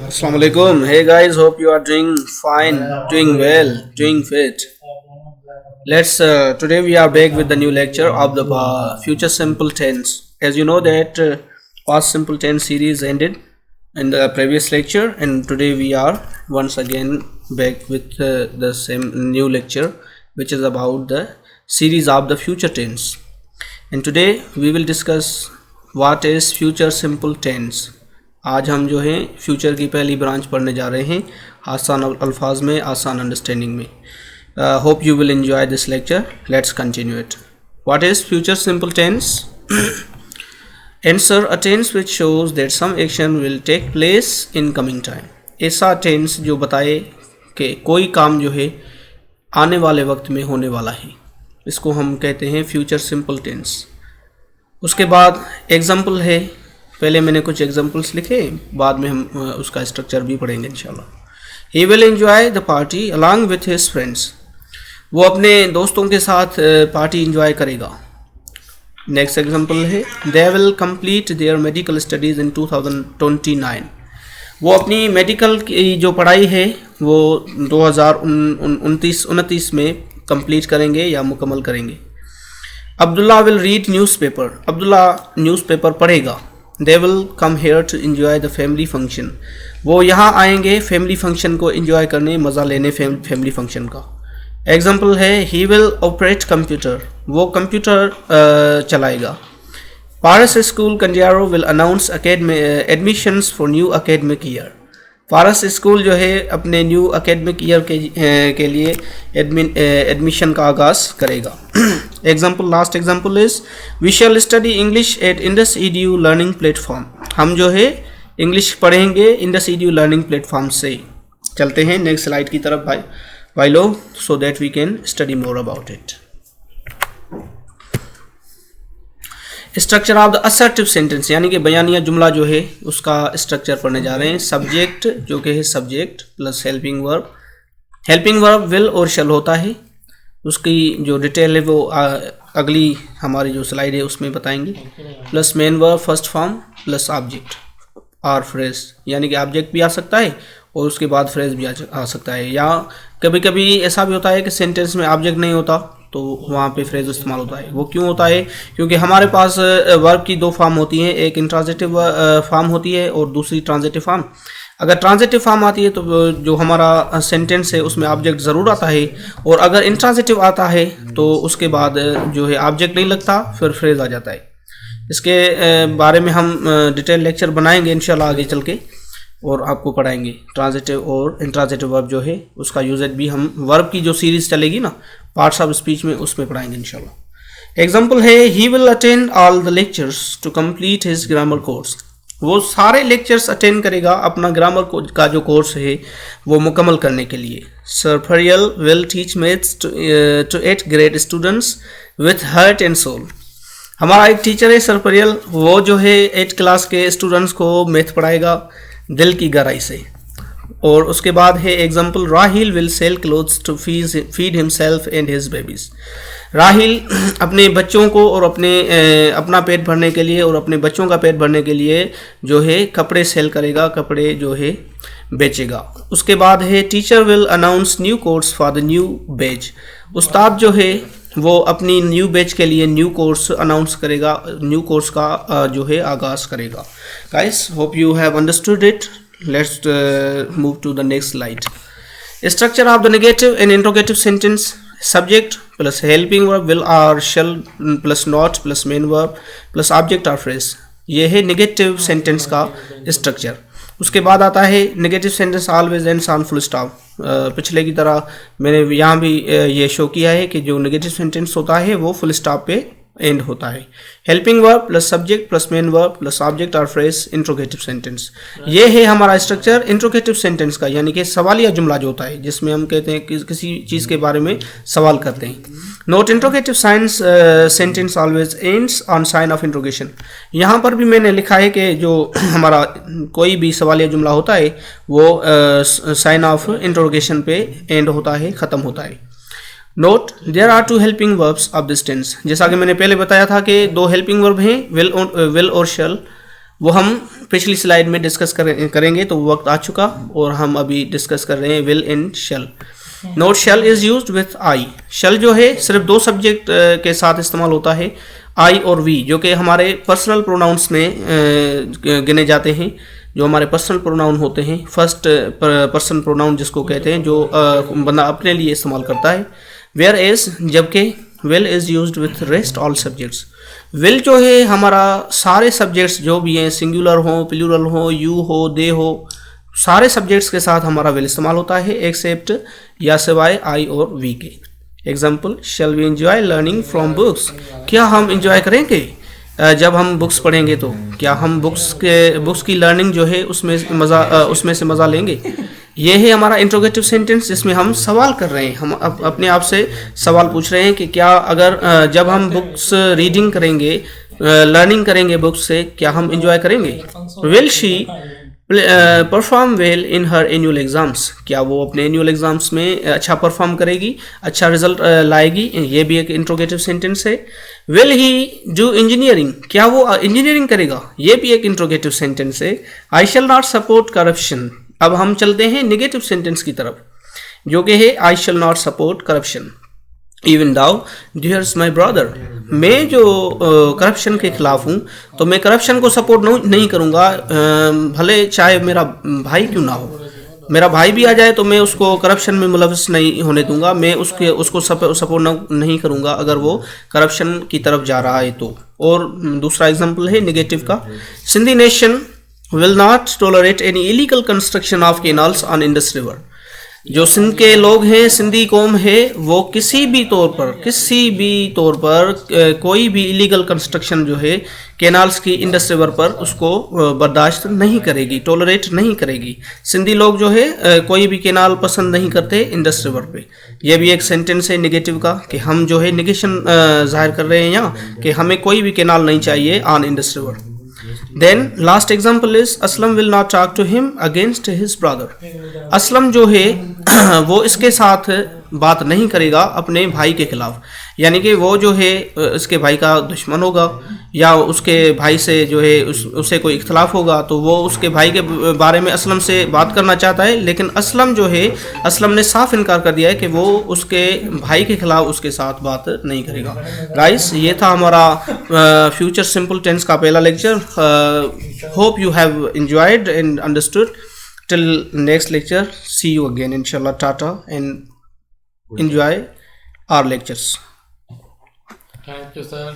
Assalamualaikum. Hey guys, hope you are doing fine, doing well, doing fit. Let's today we are back with the new lecture of the future simple tense. As you know that past simple tense series ended in the previous lecture, and today we are once again back with the same new lecture, which is about the series of the future tense. And today we will discuss what is future simple tense. आज हम जो है future की पहली branch पढ़ने जा रहे हैं आसान अल्फाज में, आसान अंडरस्टैंडिंग में. Hope you will enjoy this lecture. Let's continue it. What is future simple tense? Answer a tense which shows that some action will take place in coming time. ऐसा टेंस जो बताए कि कोई काम जो है आने वाले वक्त में होने वाला है, इसको हम कहते हैं फ्यूचर सिंपल टेंस. उसके बाद एग्जाम्पल है. पहले मैंने कुछ एग्जाम्पल्स लिखे, बाद में हम उसका स्ट्रक्चर भी पढ़ेंगे इंशाल्लाह. He will enjoy the party along with his friends. वो अपने दोस्तों के साथ पार्टी इंजॉय करेगा. नेक्स्ट एग्जाम्पल है they will complete their medical studies इन 2029. वो अपनी मेडिकल की जो पढ़ाई है वो 2029 में कंप्लीट करेंगे या मुकम्मल करेंगे. Abdullah will read newspaper. Abdullah newspaper पढ़ेगा. They will come here to enjoy the family function. वो यहाँ आएंगे फैमिली फंक्शन को इन्जॉय करने, मज़ा लेने फैमिली फंक्शन का. एग्जाम्पल है ही विल ऑपरेट कंप्यूटर. वो कंप्यूटर चलाएगा. Paras school Kandiaro will announce admissions for new academic year. Paras school जो है अपने न्यू अकेडमिक ईयर के लिए एडमिशन का आगाज़ करेगा. Example, last example is we shall study English at Indus EDU learning platform. हम जो है इंग्लिश पढ़ेंगे इंडस ईडीयू लर्निंग प्लेटफॉर्म से. चलते हैं नेक्स्ट स्लाइड की तरफ भाई लोग, so that we can study more about it. Structure of the assertive sentence, यानी कि बयानिया जुमला जो है उसका स्ट्रक्चर पढ़ने जा रहे हैं. सब्जेक्ट जो कि है subject plus helping verb. Helping verb will और शैल होता है. उसकी जो डिटेल है वो अगली हमारी जो स्लाइड है उसमें बताएंगे. Plus main verb first form plus object और फ्रेज, यानी कि ऑब्जेक्ट भी आ सकता है और उसके बाद फ्रेज भी आ सकता है. या कभी कभी ऐसा भी होता है कि सेंटेंस में ऑब्जेक्ट नहीं होता तो वहाँ पे फ्रेज इस्तेमाल होता है. वो क्यों होता है? क्योंकि हमारे पास वर्ब की दो फॉर्म होती हैं. एक इंट्रांजिटिव फॉर्म होती है और दूसरी ट्रांजिटिव फॉर्म. अगर ट्रांजिटिव फॉर्म आती है तो जो हमारा सेंटेंस है उसमें ऑब्जेक्ट ज़रूर आता है, और अगर इंट्रांजिटिव आता है तो उसके बाद जो है ऑब्जेक्ट नहीं लगता, फिर फ्रेज आ जाता है. इसके बारे में हम डिटेल लेक्चर बनाएंगे इंशाल्लाह आगे चल के और आपको पढ़ाएंगे. ट्रांजिटिव और इंट्रांजिटिव वर्ब जो है उसका यूजेज भी हम वर्ब की जो सीरीज़ चलेगी ना पार्ट्स ऑफ स्पीच में उसमें पढ़ाएंगे इंशाल्लाह. एग्जाम्पल है he will attend all the lectures to complete his grammar course. वो सारे लेक्चर्स अटेंड करेगा अपना ग्रामर का जो कोर्स है वो मुकम्मल करने के लिए. Sir Faryal will teach maths to 8th grade students with heart and soul. हमारा एक टीचर है सर फरियल, वो जो है 8th क्लास के स्टूडेंट्स को मैथ पढ़ाएगा दिल की गहराई से. और उसके बाद है example Rahil will sell clothes to feed himself and his babies. Rahil अपने बच्चों को और अपना पेट भरने के लिए और अपने बच्चों का पेट भरने के लिए जो है कपड़े सेल करेगा, कपड़े जो है बेचेगा. उसके बाद है teacher will announce new course for the new batch. उस्ताद जो है वो अपनी न्यू बैच के लिए न्यू कोर्स अनाउंस करेगा, न्यू कोर्स का जो है आगाज़ करेगा. Guys, hope you have understood it. Let's move to the next slide. Structure of the negative and interrogative sentence. Subject plus helping verb will or shall plus not plus main verb plus object or phrase. ये है negative sentence का structure. उसके बाद आता है negative sentence always ends on full stop. पिछले की तरह मैंने यहाँ भी ये शो किया है कि जो negative sentence होता है वो full stop पे एंड होता है. Helping verb plus subject plus main verb plus object और फ्रेज इंट्रोगेटिव सेंटेंस. ये है हमारा स्ट्रक्चर इंट्रोगेटिव सेंटेंस का, यानी कि सवालिया जुमला जो होता है जिसमें हम कहते हैं कि किसी चीज़ के बारे में सवाल करते हैं. Note interrogative science sentence always ends on sign of interrogation. यहाँ पर भी मैंने लिखा है कि जो हमारा कोई भी सवालिया जुमला होता है वो साइन ऑफ इंट्रोगेशन पे एंड होता है, ख़त्म होता है. Note there are two helping verbs of this tense. जैसा कि मैंने पहले बताया था कि दो हेल्पिंग वर्ब हैं विल और शैल, वो हम पिछली स्लाइड में डिस्कस करेंगे, तो वक्त आ चुका और हम अभी डिस्कस कर रहे हैं will in shall. Note shall is used with I. Shall जो है सिर्फ दो सब्जेक्ट के साथ इस्तेमाल होता है, आई और वी, जो कि हमारे पर्सनल प्रोनाउंस में गिने जाते हैं, जो हमारे पर्सनल प्रोनाउन होते हैं, फर्स्ट पर्सन प्रोनाउन जिसको कहते हैं, जो बंदा अपने लिए इस्तेमाल करता है। वेयर एज, जबकि will is used with rest all subjects. Will जो है हमारा सारे सब्जेक्ट्स जो भी हैं, सिंगुलर हो, प्लूरल हो, यू हो, दे हो, सारे सब्जेक्ट्स के साथ हमारा विल इस्तेमाल होता है, एक्सेप्ट या सिवाय आई और वी के। Example, shall we enjoy learning from books. क्या हम इंजॉय करेंगे जब हम बुक्स पढ़ेंगे? तो क्या हम बुक्स की लर्निंग जो है उसमें से मज़ा लेंगे? ये है हमारा इंट्रोगेटिव सेंटेंस, जिसमें हम सवाल कर रहे हैं, हम अपने आप से सवाल पूछ रहे हैं कि क्या अगर जब हम बुक्स रीडिंग करेंगे, लर्निंग करेंगे बुक्स से, क्या हम इंजॉय करेंगे? Will she perform well in her annual exams. क्या वो अपने एनुअल एग्जाम्स में अच्छा परफॉर्म करेगी, अच्छा रिजल्ट लाएगी? ये भी एक इंट्रोगेटिव सेंटेंस है। Will he do engineering. क्या वो इंजीनियरिंग करेगा? ये भी एक इंट्रोगेटिव सेंटेंस है। I shall not support corruption. अब हम चलते हैं नेगेटिव सेंटेंस की तरफ, जो कि है I shall not support corruption. Even though dears my brother. मैं जो करप्शन के खिलाफ हूँ, तो मैं करप्शन को सपोर्ट नहीं करूँगा, भले चाहे मेरा भाई क्यों ना हो। मेरा भाई भी आ जाए तो मैं उसको करप्शन में मुलविस नहीं होने दूंगा, मैं उसको सपोर्ट नहीं करूँगा अगर वो करप्शन की तरफ जा रहा है तो। और दूसरा एग्जाम्पल है नेगेटिव का, Sindhi nation will not tolerate any illegal construction of canals on Indus River। जो सिंध के लोग हैं, सिंधी कौम है, वो किसी भी तौर पर कोई भी इलीगल कंस्ट्रक्शन जो है कैनाल्स की इंडस रिवर पर, उसको बर्दाश्त नहीं करेगी, टॉलरेट नहीं करेगी। सिंधी लोग जो है कोई भी कैनाल पसंद नहीं करते इंडस रिवर पे। ये भी एक सेंटेंस है नेगेटिव का, कि हम जो है नेगेशन जाहिर कर रहे हैं यहाँ कि हमें कोई भी कैनाल नहीं चाहिए on Indus river. Then last example is Aslam will not talk to him against his brother। Aslam जो है वो इसके साथ बात नहीं करेगा अपने भाई के खिलाफ, यानी कि वो जो है इसके भाई का दुश्मन होगा, या उसके भाई से जो है उसे कोई इख्तलाफ होगा, तो वो उसके भाई के बारे में असलम से बात करना चाहता है, लेकिन असलम ने साफ इनकार कर दिया है कि वो उसके भाई के खिलाफ उसके साथ बात नहीं करेगा। गाइस, ये था हमारा फ्यूचर सिंपल टेंस का पहला lecture. Hope you have enjoyed and understood. Till next lecture, see you again इंशाल्लाह। Tata and enjoy our lectures। Thank you, sir.